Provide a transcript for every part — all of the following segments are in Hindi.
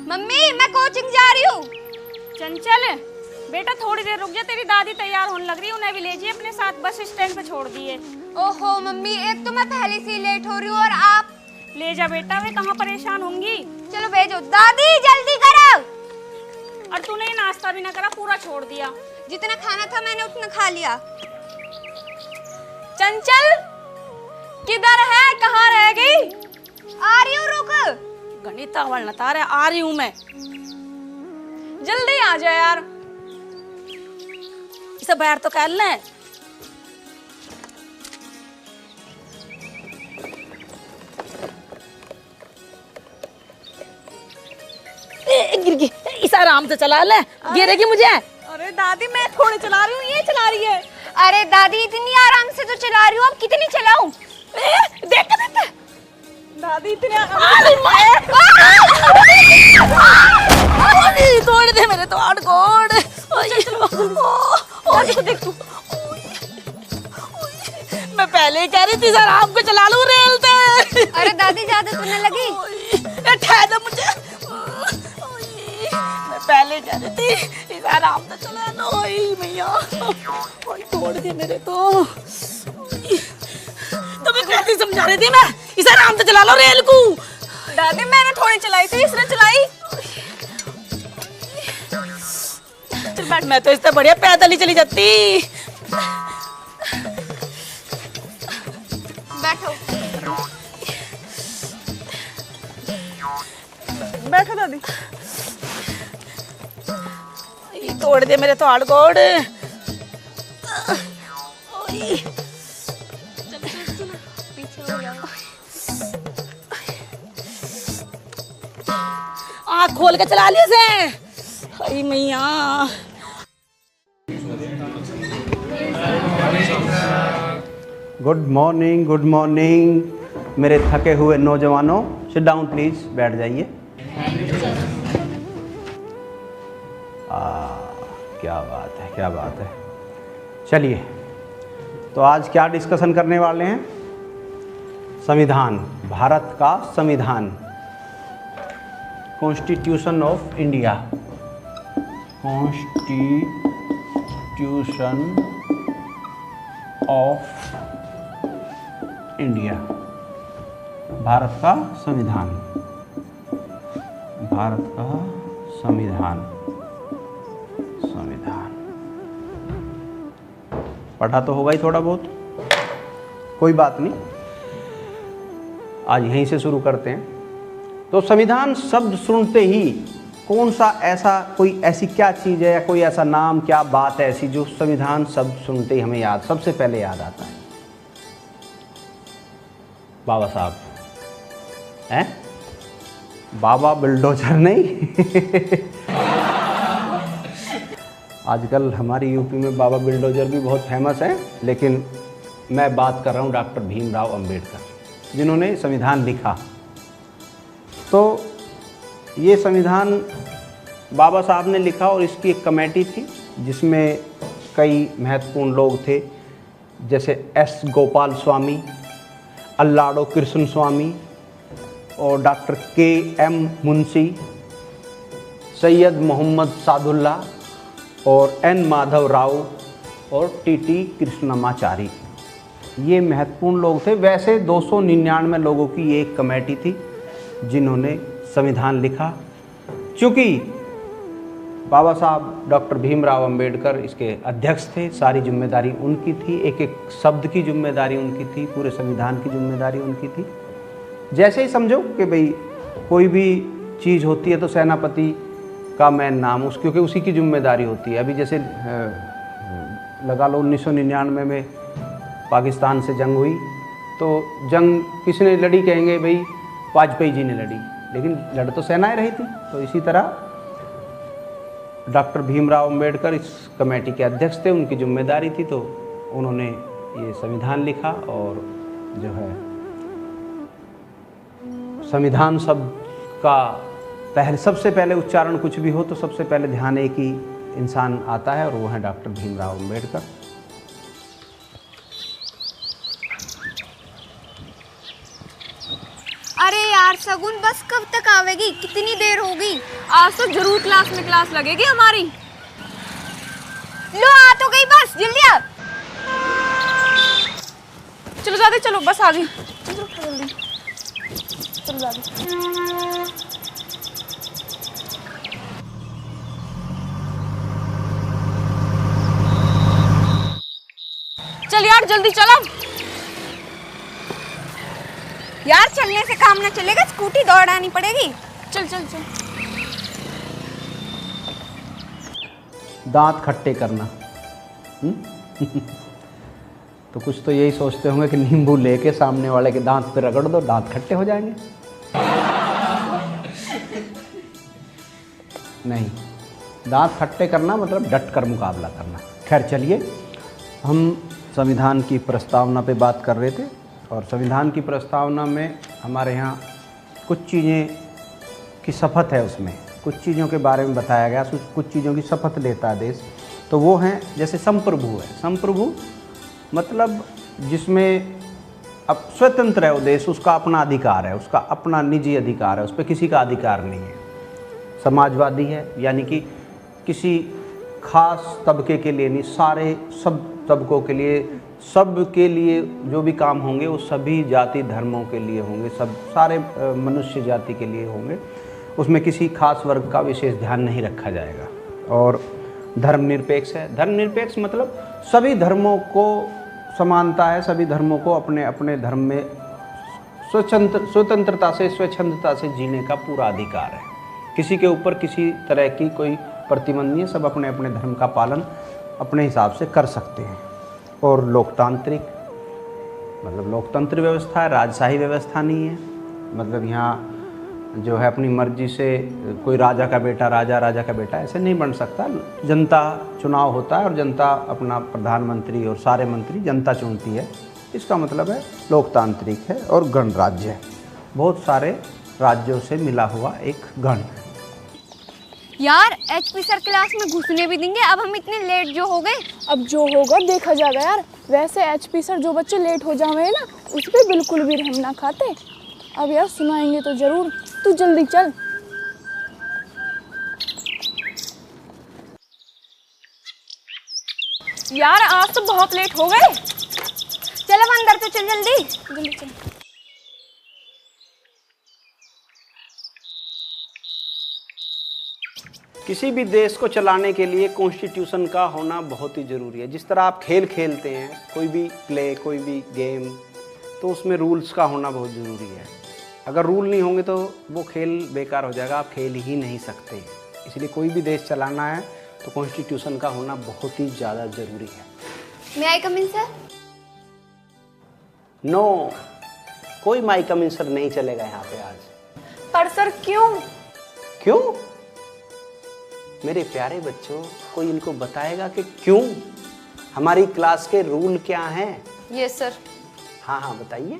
मम्मी मैं कोचिंग जा रही हूँ। चंचल बेटा थोड़ी देर रुक जा, तेरी दादी तैयार होने लग रही है, उन्हें भी ले जाइए अपने साथ, बस स्टैंड पे छोड़ दिए। ओहो मम्मी, एक तो मैं पहले से ही लेट हो रही हूँ और आप। ले जा बेटा, वे कहाँ परेशान होंगी। चलो भेजो। दादी जल्दी करो। और तूने नाश्ता भी ना करा, पूरा छोड़ दिया। जितना खाना था मैंने उतना खा लिया। चंचल किधर है, कहाँ रह गई? आ रही हूँ, रुक। गणिता वाल न तारे, आ रही हूँ मैं, जल्दी आ जा यार। इसे बाहर तो कर ले। गिर गई, इसे आराम से चला ले, गिरेगी मुझे। अरे दादी मैं थोड़ी चला रही हूँ, ये चला रही है। अरे दादी इतनी आराम से तो चला रही हूँ, अब कितनी चलाऊं? देख दादी इतने तोड़ दे मेरे तो आड़ कोड़। देख तू, मैं पहले ही कह रही थी सर आपको चला लूं रेल पे। अरे दादी ज्यादा तो न लगी? ठहर मुझे, मैं पहले कह रही थी इस आराम से चला लो भैया। तोड़ दे मेरे तो, तुम्हें कैसे समझा रही थी मैं, इस आराम से चला लो रेल को। दादी मैंने थोड़ी चलाई थी, इसने चलाई। चल बैठ, मैं तो इससे बढ़िया पैदल ही चली जाती। बैठो। बैठो दादी। तोड़ दे मेरे तो हाड़ गोड़। आँख खोल के चला लिया से। हाय मैया। गुड मॉर्निंग, गुड मॉर्निंग मेरे थके हुए नौजवानों। सिट डाउन प्लीज, बैठ जाइए। क्या बात है, क्या बात है। चलिए, तो आज क्या डिस्कशन करने वाले हैं? संविधान, भारत का संविधान, constitution of India, constitution of India, Bharat का संविधान, भारत का संविधान। संविधान पढ़ा तो होगा ही थोड़ा बहुत, कोई बात नहीं, आज यहीं से शुरू करते हैं। तो संविधान शब्द सुनते ही कौन सा ऐसा, कोई ऐसी क्या चीज़ है या कोई ऐसा नाम, क्या बात है ऐसी जो संविधान शब्द सुनते ही हमें याद, सबसे पहले याद आता है? बाबा साहब हैं? बाबा बिल्डोजर नहीं। आजकल हमारी यूपी में बाबा बिल्डोजर भी बहुत फेमस है, लेकिन मैं बात कर रहा हूँ डॉक्टर भीमराव अंबेडकर, जिन्होंने संविधान लिखा। तो ये संविधान बाबा साहब ने लिखा और इसकी एक कमेटी थी जिसमें कई महत्वपूर्ण लोग थे, जैसे एस गोपाल स्वामी, अल्लाडो कृष्ण स्वामी और डॉक्टर के.एम. मुंशी, सैयद मोहम्मद सादुल्ला और एन. माधव राव और टी.टी. कृष्णमाचारी। ये महत्वपूर्ण लोग थे। वैसे 299 लोगों की ये एक कमेटी थी जिन्होंने संविधान लिखा। चूँकि बाबा साहब डॉक्टर भीमराव अंबेडकर इसके अध्यक्ष थे, सारी जिम्मेदारी उनकी थी, एक एक शब्द की जिम्मेदारी उनकी थी, पूरे संविधान की जिम्मेदारी उनकी थी। जैसे ही समझो कि भाई कोई भी चीज़ होती है तो सेनापति का मैन नाम क्योंकि उसी की जिम्मेदारी होती है। अभी जैसे लगा लो 1999 में पाकिस्तान से जंग हुई, तो जंग किसने लड़ी? कहेंगे भाई वाजपेयी जी ने लड़ी, लेकिन लड़ तो सेनाएं रही थी। तो इसी तरह डॉक्टर भीमराव अंबेडकर इस कमेटी के अध्यक्ष थे, उनकी जिम्मेदारी थी, तो उन्होंने ये संविधान लिखा। और जो है संविधान शब्द का सबसे पहले उच्चारण कुछ भी हो तो सबसे पहले ध्यान एक ही इंसान आता है और वो है डॉक्टर भीमराव अंबेडकर। अरे यार सगुन बस कब तक आवेगी, कितनी देर होगी। आज तो जरूर क्लास में क्लास लगेगी हमारी। लो आ तो गई बस, जल्दी आ। चलो दादी चलो, बस आ गई। चलो जल्दी चलो दादी। चल यार जल्दी चलो। यार चलने से काम ना चलेगा, स्कूटी दौड़ानी पड़ेगी। चल चल चल। दांत खट्टे करना। तो कुछ तो यही सोचते होंगे कि नींबू लेके सामने वाले के दांत पे रगड़ दो, दांत खट्टे हो जाएंगे। नहीं, दांत खट्टे करना मतलब डट कर मुकाबला करना। खैर चलिए, हम संविधान की प्रस्तावना पे बात कर रहे थे और संविधान की प्रस्तावना में हमारे यहाँ कुछ चीज़ें की शपथ है, उसमें कुछ चीज़ों के बारे में बताया गया, कुछ चीज़ों की शपथ लेता है देश। तो वो हैं जैसे संप्रभु है। संप्रभु मतलब जिसमें अब स्वतंत्र है वो देश, उसका अपना अधिकार है, उसका अपना निजी अधिकार है, उस पर किसी का अधिकार नहीं है। समाजवादी है यानी कि किसी खास तबके के लिए नहीं, सारे सब तबकों के लिए, सब के लिए जो भी काम होंगे वो सभी जाति धर्मों के लिए होंगे, सब सारे मनुष्य जाति के लिए होंगे। उसमें किसी खास वर्ग का विशेष ध्यान नहीं रखा जाएगा। और धर्मनिरपेक्ष है। धर्मनिरपेक्ष मतलब सभी धर्मों को समानता है, सभी धर्मों को अपने अपने धर्म में स्वतंत्रता से स्वच्छंदता से जीने का पूरा अधिकार है। किसी के ऊपर किसी तरह की कोई प्रतिबंध नहीं है, सब अपने अपने धर्म का पालन अपने हिसाब से कर सकते हैं। और लोकतांत्रिक मतलब लोकतंत्र व्यवस्था है, राजशाही व्यवस्था नहीं है। मतलब यहाँ जो है अपनी मर्जी से कोई राजा का बेटा राजा का बेटा ऐसे नहीं बन सकता। जनता चुनाव होता है और जनता अपना प्रधानमंत्री और सारे मंत्री जनता चुनती है। इसका मतलब है लोकतांत्रिक है। और गणराज्य है, बहुत सारे राज्यों से मिला हुआ एक गण। यार एचपी सर क्लास में घुसने भी देंगे, अब हम इतने लेट जो हो गए। अब जो होगा देखा जाएगा यार। वैसे एचपी सर जो बच्चे लेट हो जावे ना, उस पर बिल्कुल भी रहम ना खाते। अब यार सुनाएंगे तो जरूर, तू जल्दी चल। यार आज तो बहुत लेट हो गए। चल अब अंदर तो चल, जल्दी जल्दी चल। किसी भी देश को चलाने के लिए कॉन्स्टिट्यूशन का होना बहुत ही ज़रूरी है। जिस तरह आप खेल खेलते हैं, कोई भी प्ले, कोई भी गेम, तो उसमें रूल्स का होना बहुत ज़रूरी है। अगर रूल नहीं होंगे तो वो खेल बेकार हो जाएगा, आप खेल ही नहीं सकते। इसलिए कोई भी देश चलाना है तो कॉन्स्टिट्यूशन का होना बहुत ही ज़्यादा ज़रूरी है। मैं आई कम इन सर? नो, कोई माई कम इन सर नहीं चलेगा यहाँ पे आज। पर सर क्यों? क्यों? मेरे प्यारे बच्चों, कोई इनको बताएगा कि क्यों? हमारी क्लास के रूल क्या हैं? Yes sir. हाँ हाँ बताइए।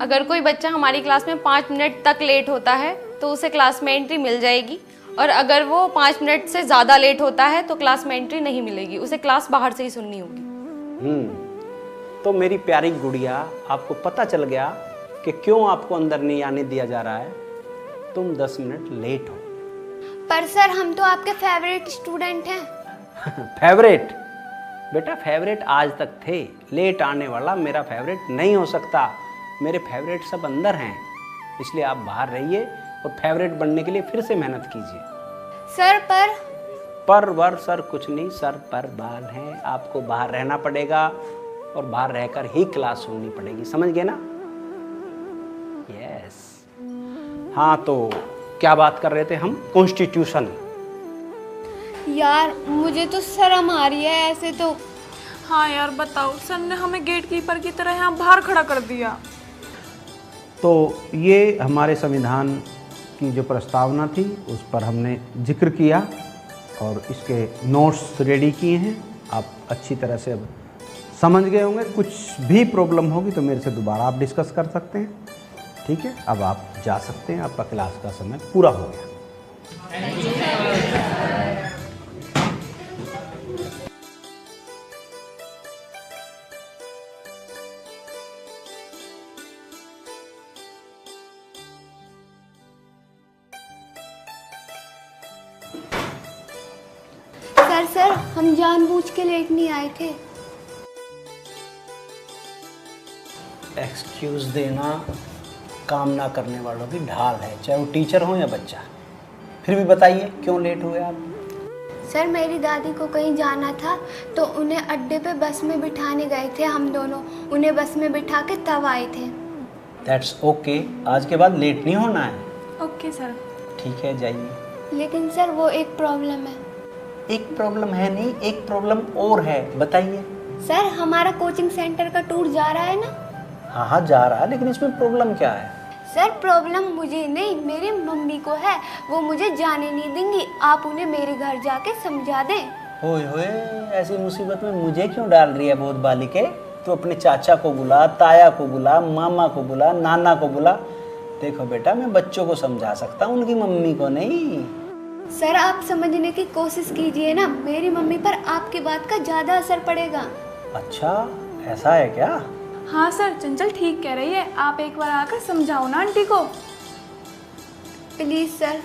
अगर कोई बच्चा हमारी क्लास में 5 मिनट तक लेट होता है तो उसे क्लास में एंट्री मिल जाएगी, और अगर वो 5 मिनट से ज़्यादा लेट होता है तो क्लास में एंट्री नहीं मिलेगी, उसे क्लास बाहर से ही सुननी होगी। तो मेरी प्यारी गुड़िया, आपको पता चल गया कि क्यों आपको अंदर नहीं आने दिया जा रहा है। तुम 10 मिनट लेट हो। पर सर हम तो आपके फेवरेट स्टूडेंट हैं। फेवरेट? बेटा फेवरेट आज तक थे, लेट आने वाला मेरा फेवरेट नहीं हो सकता। मेरे फेवरेट सब अंदर हैं, इसलिए आप बाहर रहिए और फेवरेट बनने के लिए फिर से मेहनत कीजिए। सर पर वर सर कुछ नहीं, सर पर बाल हैं। आपको बाहर रहना पड़ेगा और बाहर रहकर ही क्लास सुननी पड़ेगी, समझ गए ना? यस। हाँ, तो क्या बात कर रहे थे हम? कॉन्स्टिट्यूशन। यार मुझे तो शर्म आ रही है ऐसे तो। हाँ यार बताओ, सर ने हमें गेट कीपर की तरह यहाँ बाहर खड़ा कर दिया। तो ये हमारे संविधान की जो प्रस्तावना थी उस पर हमने जिक्र किया और इसके नोट्स रेडी किए हैं। आप अच्छी तरह से अब समझ गए होंगे। कुछ भी प्रॉब्लम होगी तो मेरे से दोबारा आप डिस्कस कर सकते हैं, ठीक है? अब आप जा सकते हैं, आपका क्लास का समय पूरा हो गया। पर सर हम जानबूझ के लेट नहीं आए थे। एक्सक्यूज देना काम ना करने वालों की ढाल है, चाहे वो टीचर हो या बच्चा। फिर भी बताइए क्यों लेट हुए आप? सर मेरी दादी को कहीं जाना था तो उन्हें अड्डे पे बस में बिठाने गए थे, हम दोनों उन्हें बस में बिठा के तब आए थे। दैट्स ओके, आज के बाद लेट नहीं होना है। Okay sir. ठीक है, जाइए। लेकिन सर वो एक प्रॉब्लम है। एक प्रॉब्लम है नहीं, एक प्रॉब्लम और है, बताइए। सर हमारा कोचिंग सेंटर का टूर जा रहा है ना? हाँ हाँ जा रहा है, लेकिन इसमें प्रॉब्लम क्या है? सर प्रॉब्लम मुझे नहीं, मेरी मम्मी को है, वो मुझे जाने नहीं देंगी। आप उन्हें मेरे घर जाके समझा दें। होए होए, ऐसी मुसीबत में मुझे क्यों डाल रही है बहुत बालिके? तो अपने चाचा को बुला, ताया को बुला, मामा को बुला, नाना को बुला। देखो बेटा, मैं बच्चों को समझा सकता हूँ, उनकी मम्मी को नहीं। सर आप समझने की कोशिश कीजिए ना, मेरी मम्मी पर आपकी बात का ज़्यादा असर पड़ेगा। अच्छा ऐसा है क्या? हाँ सर, चंचल ठीक कह रही है, आप एक बार आकर समझाओ ना आंटी को। Please sir.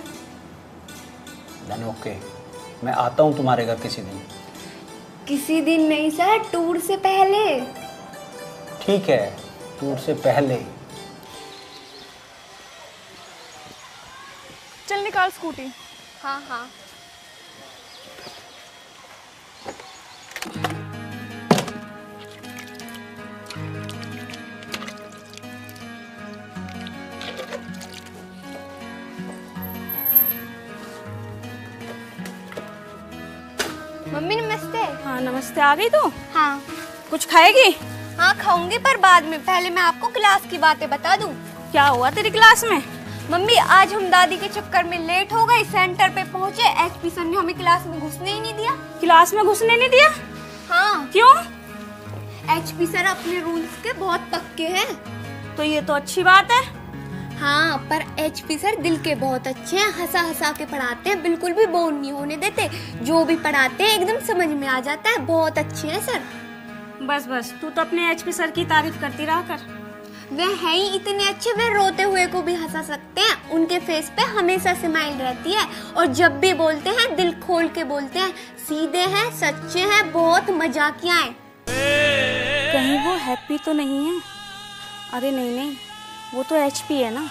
देन ओके, मैं आता हूँ तुम्हारे घर किसी दिन। किसी दिन नहीं सर, टूर से पहले। ठीक है, टूर से पहले। चल निकाल स्कूटी। हाँ हाँ। मम्मी नमस्ते। हाँ नमस्ते, आ गई तू? हाँ कुछ खाएगी? हाँ खाऊंगी, पर बाद में। पहले मैं आपको क्लास की बातें बता दूं। क्या हुआ तेरी क्लास में? मम्मी आज हम दादी के चक्कर में लेट हो गए, सेंटर पे पहुंचे, एचपी सर ने हमें क्लास में घुसने ही नहीं दिया। क्लास में घुसने नहीं दिया? हाँ क्यों? एचपी सर अपने रूल्स के बहुत पक्के हैं। तो ये तो अच्छी बात है। हाँ पर एचपी सर दिल के बहुत अच्छे हैं, हंसा हंसा के पढ़ाते हैं, बिल्कुल भी बोर नहीं होने देते। जो भी पढ़ाते हैं एकदम समझ में आ जाता है, बहुत अच्छे हैं सर। बस बस, तू तो अपने एचपी सर की तारीफ करती रहा कर। वे हैं ही इतने अच्छे, वे रोते हुए को भी हंसा सकते हैं। उनके फेस पे हमेशा स्माइल रहती है, और जब भी बोलते हैं दिल खोल के बोलते हैं। सीधे हैं, सच्चे हैं, बहुत मजाकिया हैं। कहीं वो हैप्पी तो नहीं है? अरे नहीं नहीं, वो तो एचपी है ना।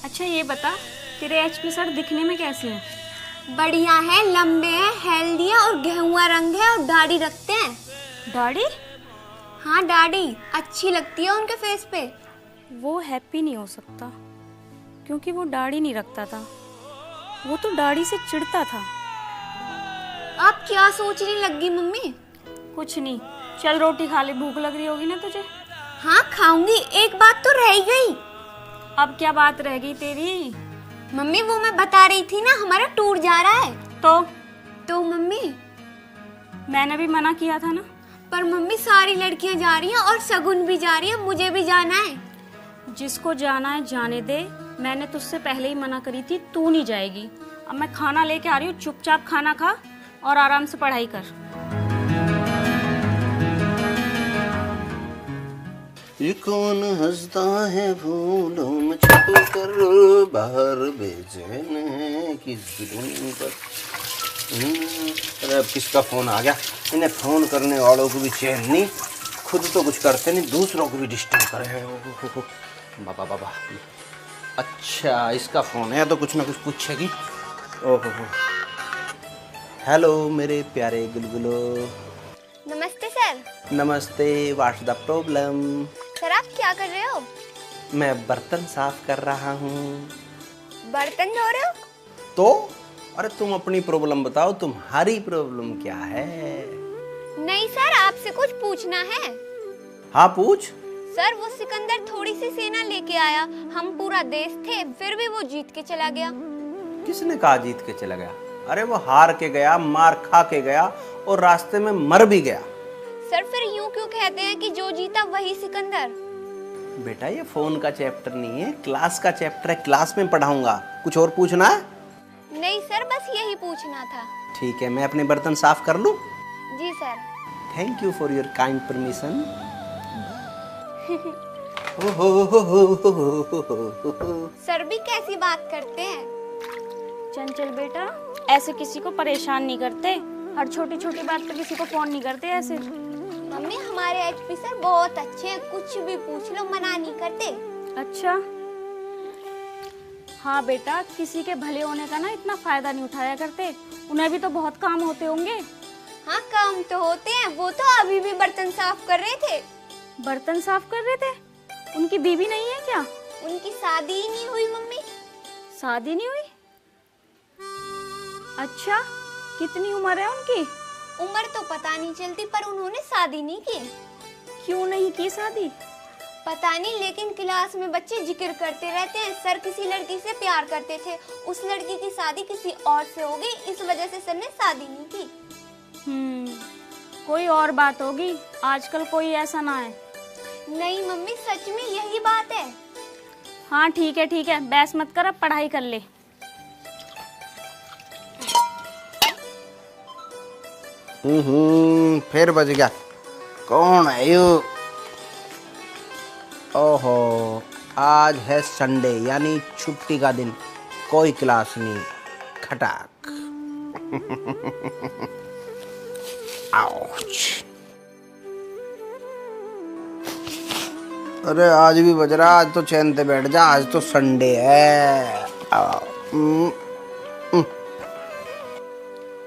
अच्छा ये बता, तेरे एचपी सर दिखने में कैसे हैं? बढ़िया है, लंबे हैं, हेल्दी हैं और गेहुआ रंग है, और दाढ़ी रखते हैं। दाढ़ी? हाँ दाढ़ी अच्छी लगती है उनके फेस पे। वो हैप्पी नहीं हो सकता, क्योंकि वो दाढ़ी नहीं रखता था, वो तो दाढ़ी से चिढ़ता था। आप क्या सोचने लगी मम्मी? कुछ नहीं, चल रोटी खा ले, भूख लग रही होगी ना तुझे। हाँ खाऊंगी, एक बात तो रह गई। अब क्या बात रह गई तेरी? मम्मी वो मैं बता रही थी ना, हमारा टूर जा रहा है। तो मम्मी मैंने भी मना किया था ना। पर मम्मी सारी लड़कियां जा रही हैं और सगुन भी जा रही है, मुझे भी जाना है। जिसको जाना है जाने दे, मैंने तुझसे पहले ही मना करी थी, तू नहीं जाएगी। अब मैं खाना लेके आ रही हूँ, चुपचाप खाना खा और आराम से पढ़ाई कर। ये कौन हंसता है फूलों में छुप कर बाहर बेचैन किस जुल्म पर। अरे अब किसका फोन आ गया? इन्हें फोन करने वालों को भी चैन नहीं, खुद तो कुछ करते नहीं, दूसरों को भी डिस्टर्ब कर रहे हैं। बाबा बाबा, अच्छा इसका फोन है तो कुछ ना कुछ पूछेगी। ओहो, हेलो मेरे प्यारे गुलगुलो। नमस्ते सर। नमस्ते, व्हाट्स द प्रॉब्लम? सर आप क्या कर रहे हो? मैं बर्तन साफ कर रहा हूँ। बर्तन धो रहे हो? तो अरे तुम अपनी प्रॉब्लम बताओ, तुम्हारी प्रॉब्लम क्या है? नहीं सर, आपसे कुछ पूछना है। हाँ पूछ। सर वो सिकंदर थोड़ी सी सेना लेके आया, हम पूरा देश थे, फिर भी वो जीत के चला गया। किसने कहा जीत के चला गया? अरे वो हार के गया, मार खा के गया और रास्ते में मर भी गया। सर फिर यूं क्यों कहते हैं कि जो जीता वही सिकंदर? बेटा ये फोन का चैप्टर नहीं है, क्लास का चैप्टर है, क्लास में पढ़ाऊंगा। कुछ और पूछना है? नहीं सर, बस यही पूछना था। ठीक है, मैं अपने बर्तन साफ कर लूं? जी sir. Thank you for your kind permission. Sir भी कैसी बात करते हैं? चंचल बेटा, ऐसे किसी को परेशान नहीं करते। हर छोटी छोटी बात पे किसी को फोन नहीं करते ऐसे। मम्मी हमारे एचपी सर बहुत अच्छे हैं, कुछ भी पूछ लो मना नहीं करते। अच्छा हाँ बेटा, किसी के भले होने का ना इतना फायदा नहीं उठाया करते, उन्हें भी तो बहुत काम होते होंगे। हाँ काम तो होते हैं, वो तो अभी भी बर्तन साफ कर रहे थे। बर्तन साफ कर रहे थे? उनकी बीवी नहीं है क्या? उनकी शादी ही नहीं हुई मम्मी। शादी नहीं हुई? अच्छा, कितनी उम्र है उनकी? उम्र तो पता नहीं चलती, पर उन्होंने शादी नहीं की। क्यों नहीं की शादी? पता नहीं, लेकिन क्लास में बच्चे जिक्र करते रहते हैं सर किसी लड़की से प्यार करते थे, उस लड़की की शादी किसी और से हो गई, इस वजह से सर ने शादी नहीं की। कोई और बात होगी, आजकल कोई ऐसा ना है। नहीं मम्मी, सच में यही बात है। हाँ ठीक है, बहस मत कर, अब पढ़ाई कर ले। फिर बज गया। कौन है यू? ओहो, आज है संडे यानी छुट्टी का दिन, कोई क्लास नहीं। खटाक। आउच। अरे आज भी बज रहा, आज तो चैन से बैठ जा, आज तो संडे है।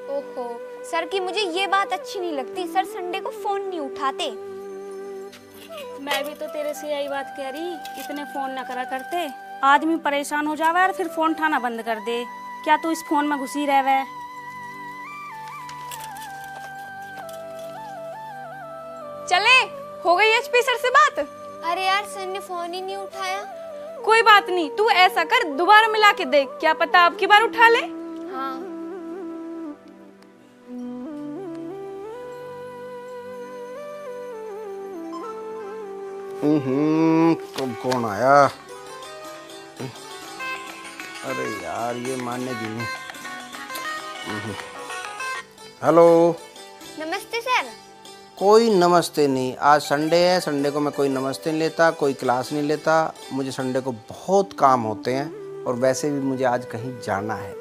ओहो, सर की मुझे ये बात अच्छी नहीं लगती, सर संडे को फोन नहीं उठाते। मैं भी तो तेरे से यही बात कह रही, इतने फोन ना करा करते, आदमी परेशान हो जावे और फिर फोन उठाना बंद कर दे। क्या तू इस फोन में घुसी रहवे? चले, हो गई एचपी सर से बात? अरे यार सर ने फोन ही नहीं उठाया। कोई बात नहीं, तू ऐसा कर दोबारा मिला के देख, क्या पता अब की बार उठा ले। हाँ कब कौन आया? अरे यार ये मानने दी नहीं। हेलो। नमस्ते सर। कोई नमस्ते नहीं, आज संडे है, संडे को मैं कोई नमस्ते नहीं लेता, कोई क्लास नहीं लेता। मुझे संडे को बहुत काम होते हैं और वैसे भी मुझे आज कहीं जाना है,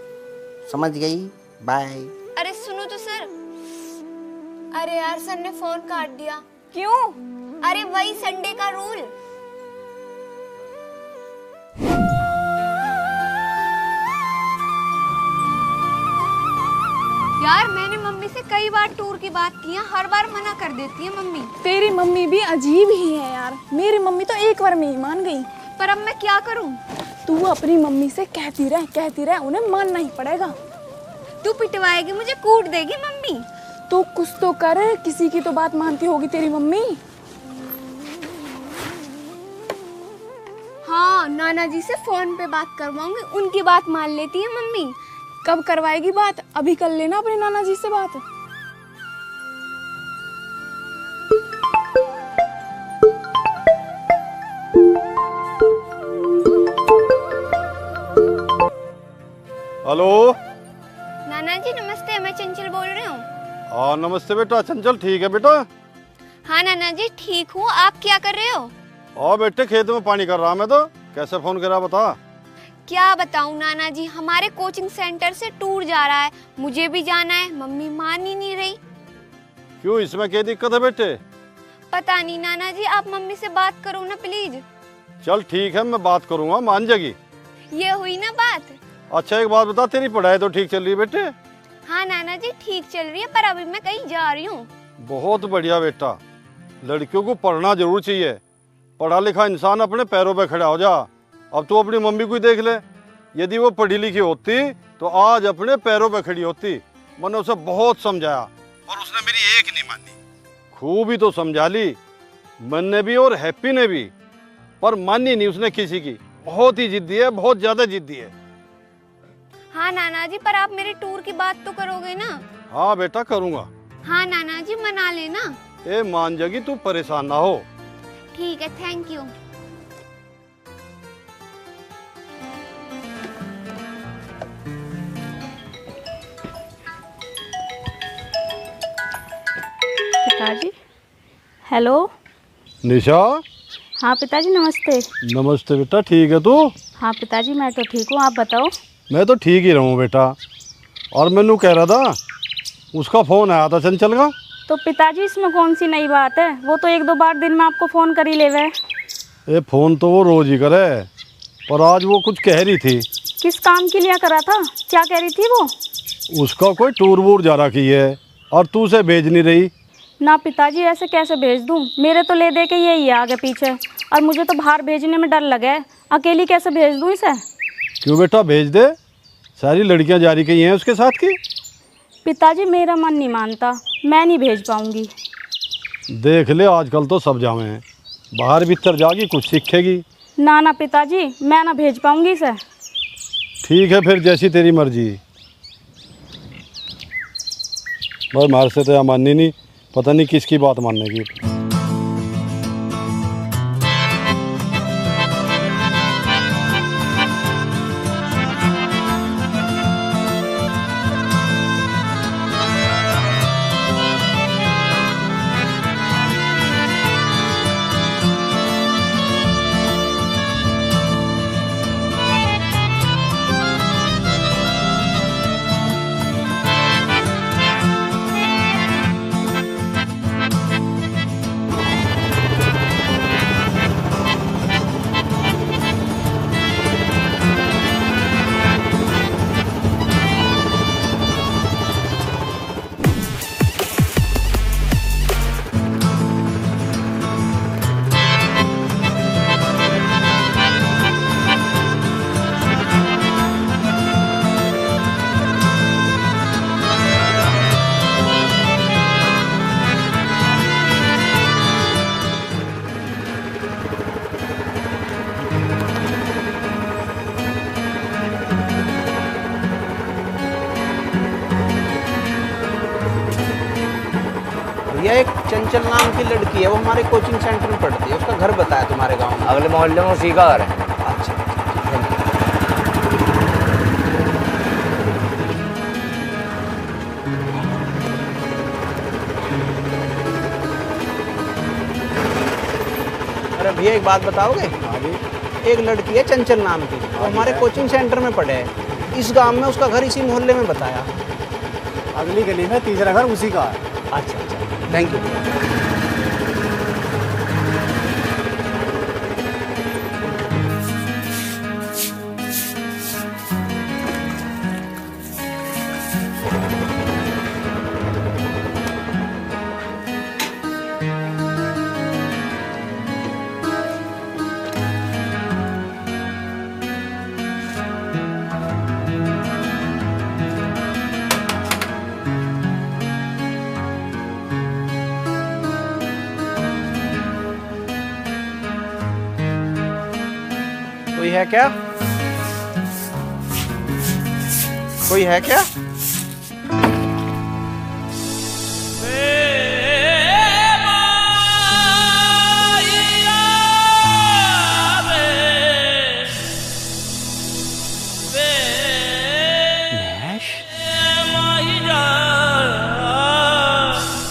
समझ गई? बाय। अरे सुनो तो सर। अरे यार सर ने फोन काट दिया। क्यों? अरे वही संडे का रूल। यार मैंने मम्मी से कई बार टूर की बात की है, हर बार मना कर देती है मम्मी। तेरी मम्मी भी अजीब ही है यार, मेरी मम्मी तो एक बार में ही मान गई। पर अब मैं क्या करूं? तू अपनी मम्मी से कहती रह, उन्हें मानना ही पड़ेगा। तू पिटवाएगी मुझे, कूट देगी मम्मी। तू कुछ तो कर, किसी की तो बात मानती होगी तेरी मम्मी। हाँ नाना जी से फोन पे बात करवाऊंगी, उनकी बात मान लेती है मम्मी। कब करवाएगी बात? अभी कर लेना अपने नाना जी से बात। हेलो। नाना जी नमस्ते, मैं चंचल बोल रही हूँ। हाँ नमस्ते बेटा। चंचल ठीक है बेटा? हाँ नाना जी ठीक हूँ, आप क्या कर रहे हो? हाँ बेटे, खेत में पानी कर रहा मैं तो। कैसे फोन करा बता। क्या बताऊँ नाना जी, हमारे कोचिंग सेंटर से टूर जा रहा है, मुझे भी जाना है, मम्मी मान ही नहीं रही। क्यों, इसमें क्या दिक्कत है बेटे? पता नहीं नाना जी, आप मम्मी से बात करो ना प्लीज। चल ठीक है, मैं बात करूंगा, मान जाएगी। ये हुई ना बात। अच्छा एक बात बता, तेरी पढ़ाई तो ठीक चल रही है बेटे? हाँ नाना जी ठीक चल रही है, पर अभी मैं कहीं जा रही हूँ। बहुत बढ़िया बेटा, लड़कियों को पढ़ना जरूर चाहिए। पढ़ा लिखा इंसान अपने पैरों पे खड़ा हो जा। अब तू अपनी मम्मी को ही देख ले, यदि वो पढ़ी लिखी होती तो आज अपने पैरों पे खड़ी होती। मैंने उसे बहुत समझाया और उसने मेरी एक नहीं मानी। खूब ही तो समझा ली मैंने भी और हैप्पी ने भी, पर मानी नहीं उसने किसी की। बहुत ही जिद्दी है, बहुत ज्यादा जिद्दी है। हाँ नाना जी, पर आप मेरे टूर की बात तो करोगे ना? हाँ बेटा करूँगा। हाँ नाना जी मना लेना। ए मान जाएगी, तू परेशान ना हो। ठीक है, थैंक यू। पिताजी। हेलो। निशा। हाँ पिताजी नमस्ते। नमस्ते बेटा, ठीक है तू? हाँ पिताजी मैं तो ठीक हूँ, आप बताओ। मैं तो ठीक ही रहूँ बेटा। और मैनू कह रहा था उसका फ़ोन आया था चंचल का। तो पिताजी इसमें कौन सी नई बात है, वो तो 1-2 बार दिन में आपको फ़ोन कर ही लेवे। ये फ़ोन तो वो रोज़ ही करे, पर आज वो कुछ कह रही थी। किस काम के लिए करा था, क्या कह रही थी वो? उसका कोई टूर वूर जा रखी है और तू उसे भेज नहीं रही। ना पिताजी, ऐसे कैसे भेज दूँ, मेरे तो ले दे के यही है आगे पीछे, और मुझे तो बाहर भेजने में डर लगे। अकेली कैसे भेज दूँ इसे? क्यों बेटा, भेज दे, सारी लड़कियां जा रही हैं उसके साथ की। पिताजी मेरा मन नहीं मानता, मैं नहीं भेज पाऊँगी। देख ले आजकल तो सब जावे हैं, बाहर भीतर जागी कुछ सीखेगी। ना ना पिताजी, मैं ना भेज पाऊँगी इसे। ठीक है फिर, जैसी तेरी मर्जी। बस मार से तो माननी नहीं, पता नहीं किसकी बात मानने की। भैया एक चंचल नाम की लड़की है, वो हमारे कोचिंग सेंटर में पढ़ती है, उसका घर बताया तुम्हारे गांव में। अगले मोहल्ले में उसी का घर है। अच्छा, अरे भैया एक बात बताओगे? एक लड़की है चंचल नाम की, वो हमारे कोचिंग सेंटर में पढ़े है, इस गांव में उसका घर इसी मोहल्ले में बताया। अगली गली में तीसरा घर उसी का है। अच्छा, थैंक यू। कोई है क्या? कोई है क्या?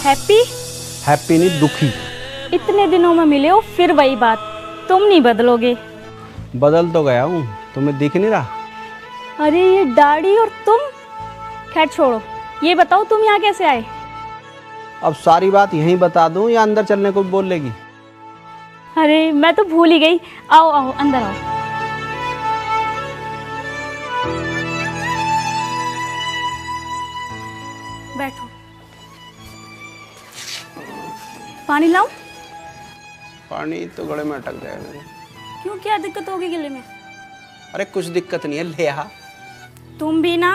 हैप्पी? हैप्पी नहीं, दुखी। इतने दिनों में मिले हो फिर वही बात, तुम नहीं बदलोगे। बदल तो गया हूँ, तुम्हें दिख नहीं रहा? अरे ये दाढ़ी और तुम, खैर छोड़ो, ये बताओ तुम यहाँ कैसे आए? अब सारी बात यहीं बता दूं या अंदर चलने को बोल लेगी? अरे मैं तो भूल ही गई, आओ आओ अंदर आओ। बैठो, पानी लाऊं? पानी तो गले में अटक जाएगा मेरे। क्यों, क्या दिक्कत होगी गले में? अरे कुछ दिक्कत नहीं है, ले आ। तुम भी ना।